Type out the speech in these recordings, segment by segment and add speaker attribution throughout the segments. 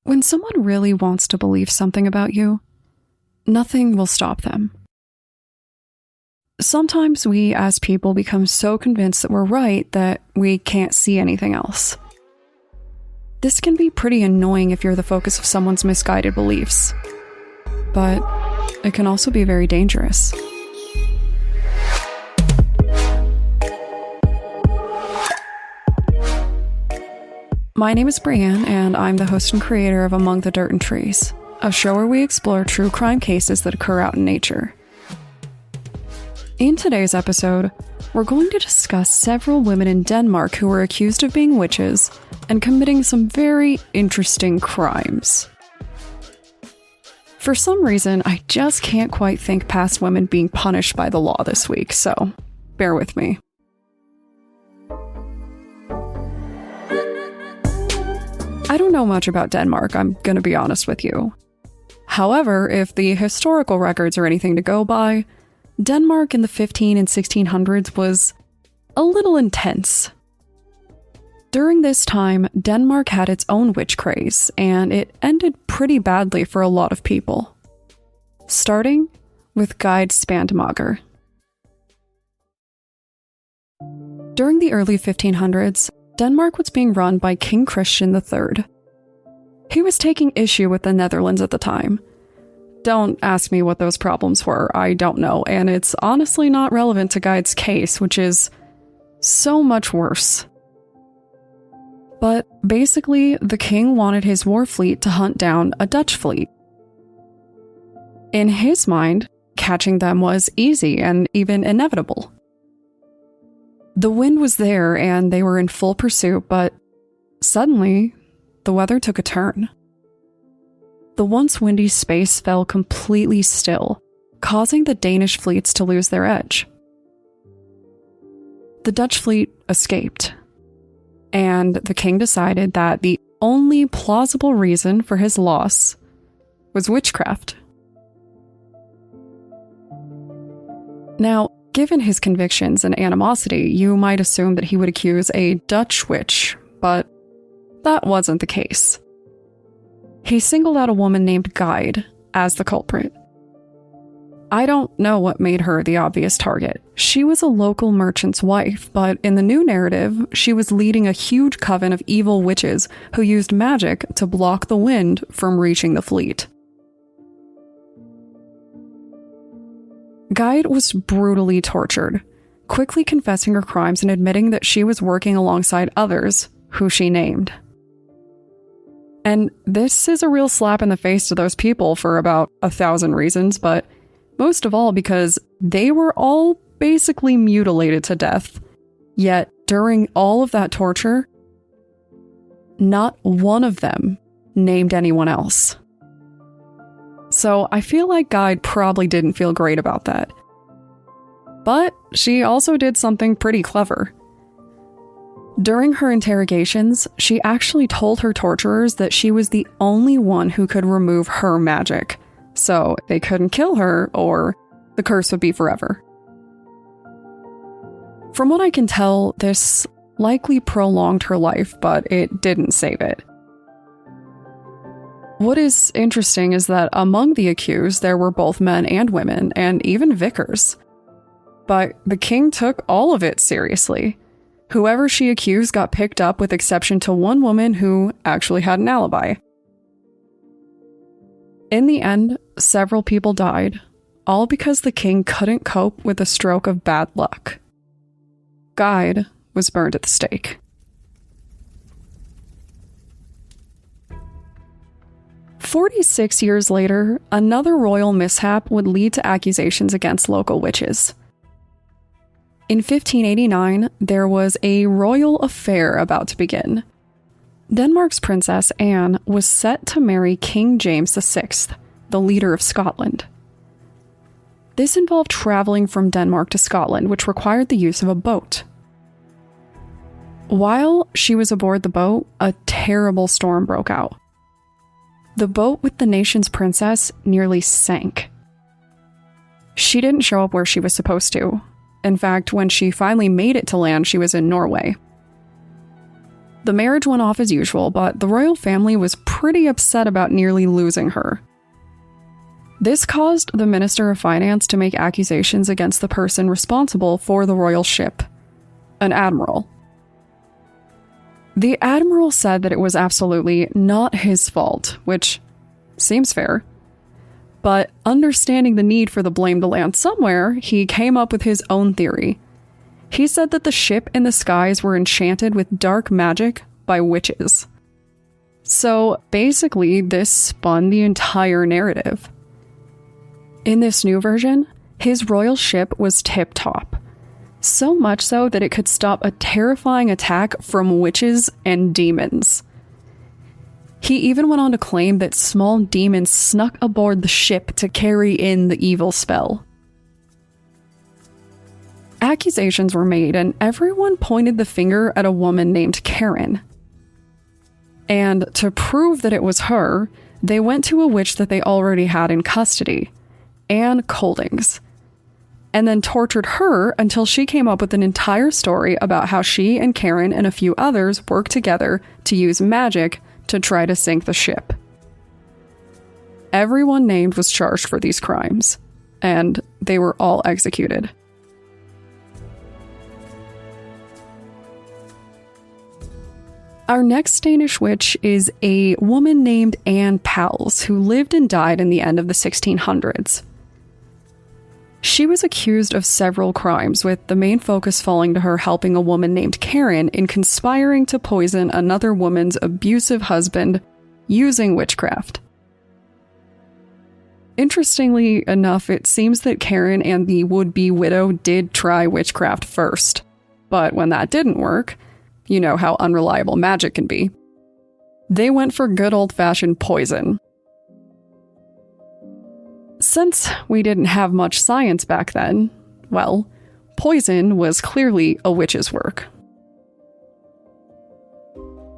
Speaker 1: When someone really wants to believe something about you, nothing will stop them. Sometimes we as people become so convinced that we're right that we can't see anything else. This can be pretty annoying if you're the focus of someone's misguided beliefs, but it can also be very dangerous. My name is Brienne, and I'm the host and creator of Among the Dirt and Trees, a show where we explore true crime cases that occur out in nature. In today's episode, we're going to discuss several women in Denmark who were accused of being witches and committing some very interesting crimes. For some reason, I just can't quite think past women being punished by the law this week, so bear with me. I don't know much about Denmark, I'm gonna be honest with you. However, if the historical records are anything to go by, Denmark in the 15 and 1600s was a little intense. During this time, Denmark had its own witch craze, and it ended pretty badly for a lot of people. Starting with Guide Spandemager. During the early 1500s, Denmark was being run by King Christian III. He was taking issue with the Netherlands at the time. Don't ask me what those problems were, I don't know, and it's honestly not relevant to Guide's case, which is so much worse. But basically, the king wanted his war fleet to hunt down a Dutch fleet. In his mind, catching them was easy and even inevitable. The wind was there and they were in full pursuit, but suddenly, the weather took a turn. The once windy space fell completely still, causing the Danish fleets to lose their edge. The Dutch fleet escaped, and the king decided that the only plausible reason for his loss was witchcraft. Now, given his convictions and animosity, you might assume that he would accuse a Dutch witch, but that wasn't the case. He singled out a woman named Guide as the culprit. I don't know what made her the obvious target. She was a local merchant's wife, but in the new narrative, she was leading a huge coven of evil witches who used magic to block the wind from reaching the fleet. Guide was brutally tortured, quickly confessing her crimes and admitting that she was working alongside others, who she named. And this is a real slap in the face to those people for about 1,000 reasons, but most of all because they were all basically mutilated to death. Yet, during all of that torture, not one of them named anyone else. So I feel like Guide probably didn't feel great about that. But she also did something pretty clever. During her interrogations, she actually told her torturers that she was the only one who could remove her magic, so they couldn't kill her or the curse would be forever. From what I can tell, this likely prolonged her life, but it didn't save it. What is interesting is that among the accused, there were both men and women, and even vicars. But the king took all of it seriously. Whoever she accused got picked up with exception to one woman who actually had an alibi. In the end, several people died, all because the king couldn't cope with a stroke of bad luck. Guide was burned at the stake. 46 years later, another royal mishap would lead to accusations against local witches. In 1589, there was a royal affair about to begin. Denmark's Princess Anne was set to marry King James VI, the leader of Scotland. This involved traveling from Denmark to Scotland, which required the use of a boat. While she was aboard the boat, a terrible storm broke out. The boat with the nation's princess nearly sank. She didn't show up where she was supposed to. In fact, when she finally made it to land, she was in Norway. The marriage went off as usual, but the royal family was pretty upset about nearly losing her. This caused the Minister of Finance to make accusations against the person responsible for the royal ship, an admiral. The admiral said that it was absolutely not his fault, which seems fair. But understanding the need for the blame to land somewhere, he came up with his own theory. He said that the ship and the skies were enchanted with dark magic by witches. So basically, this spun the entire narrative. In this new version, his royal ship was tip-top. So much so that it could stop a terrifying attack from witches and demons. He even went on to claim that small demons snuck aboard the ship to carry in the evil spell. Accusations were made, and everyone pointed the finger at a woman named Karen. And to prove that it was her, they went to a witch that they already had in custody, Anne Coldings, and then tortured her until she came up with an entire story about how she and Karen and a few others worked together to use magic to try to sink the ship. Everyone named was charged for these crimes, and they were all executed. Our next Danish witch is a woman named Anne Pals, who lived and died in the end of the 1600s. She was accused of several crimes, with the main focus falling to her helping a woman named Karen in conspiring to poison another woman's abusive husband using witchcraft. Interestingly enough, it seems that Karen and the would-be widow did try witchcraft first, but when that didn't work, you know how unreliable magic can be, they went for good old-fashioned poison. Since we didn't have much science back then, well, poison was clearly a witch's work.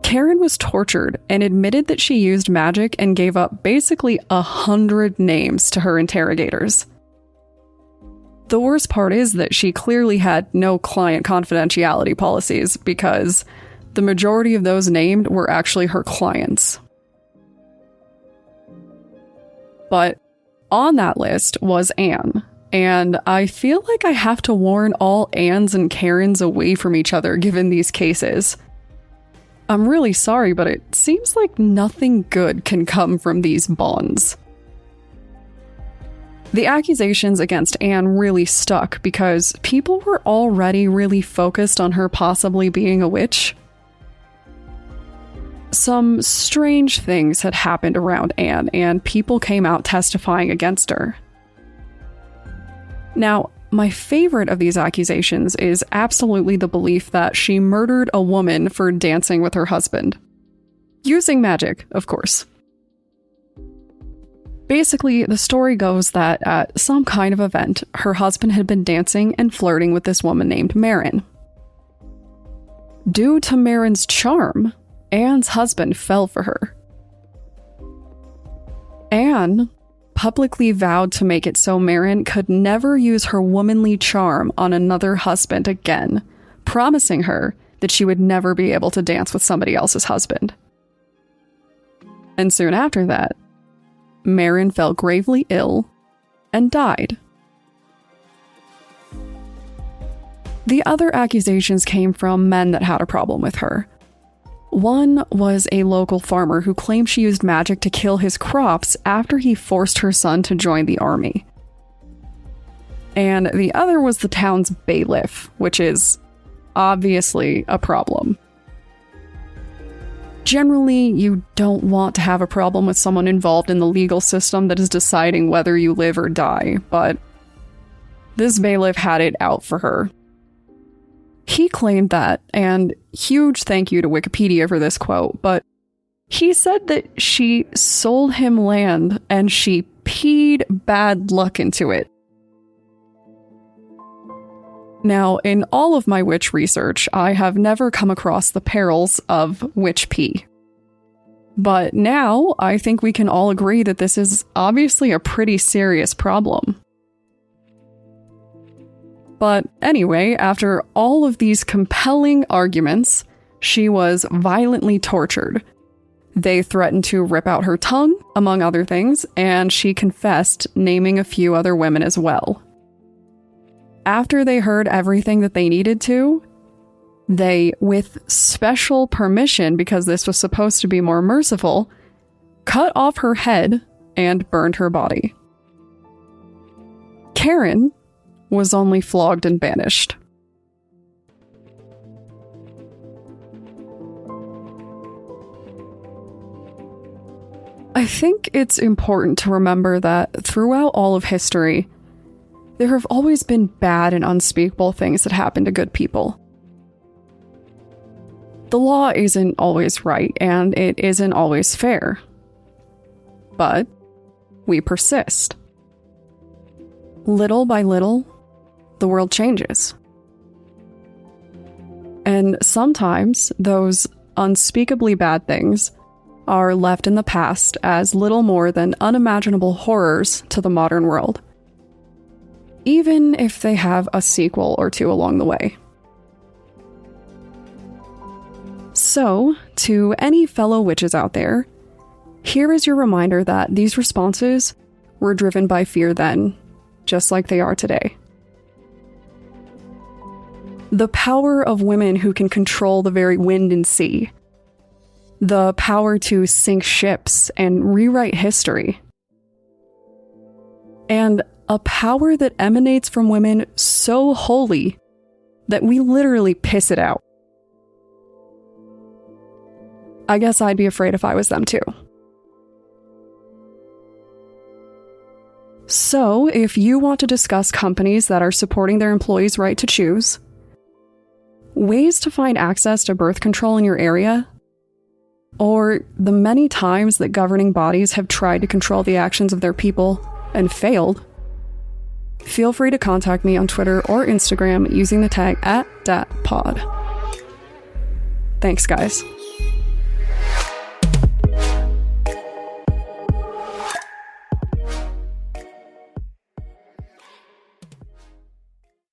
Speaker 1: Karen was tortured and admitted that she used magic and gave up basically 100 names to her interrogators. The worst part is that she clearly had no client confidentiality policies because the majority of those named were actually her clients. But on that list was Anne, and I feel like I have to warn all Annes and Karens away from each other given these cases. I'm really sorry, but it seems like nothing good can come from these bonds. The accusations against Anne really stuck because people were already really focused on her possibly being a witch. Some strange things had happened around Anne, and people came out testifying against her. Now, my favorite of these accusations is absolutely the belief that she murdered a woman for dancing with her husband. Using magic, of course. Basically, the story goes that at some kind of event, her husband had been dancing and flirting with this woman named Marin. Due to Marin's charm, Anne's husband fell for her. Anne publicly vowed to make it so Marin could never use her womanly charm on another husband again, promising her that she would never be able to dance with somebody else's husband. And soon after that, Marin fell gravely ill and died. The other accusations came from men that had a problem with her. One was a local farmer who claimed she used magic to kill his crops after he forced her son to join the army. And the other was the town's bailiff, which is obviously a problem. Generally, you don't want to have a problem with someone involved in the legal system that is deciding whether you live or die, but this bailiff had it out for her. He claimed that, and huge thank you to Wikipedia for this quote, but he said that she sold him land and she peed bad luck into it. Now, in all of my witch research, I have never come across the perils of witch pee. But now, I think we can all agree that this is obviously a pretty serious problem. But anyway, after all of these compelling arguments, she was violently tortured. They threatened to rip out her tongue, among other things, and she confessed, naming a few other women as well. After they heard everything that they needed to, they, with special permission, because this was supposed to be more merciful, cut off her head and burned her body. Karen was only flogged and banished. I think it's important to remember that throughout all of history, there have always been bad and unspeakable things that happen to good people. The law isn't always right, and it isn't always fair. But we persist. Little by little, the world changes. And sometimes those unspeakably bad things are left in the past as little more than unimaginable horrors to the modern world, even if they have a sequel or two along the way. So, to any fellow witches out there, here is your reminder that these responses were driven by fear then, just like they are today. The power of women who can control the very wind and sea. The power to sink ships and rewrite history. And a power that emanates from women so holy that we literally piss it out. I guess I'd be afraid if I was them too. So, if you want to discuss companies that are supporting their employees' right to choose, ways to find access to birth control in your area, or the many times that governing bodies have tried to control the actions of their people and failed, feel free to contact me on Twitter or Instagram using the tag @datpod. Thanks, guys.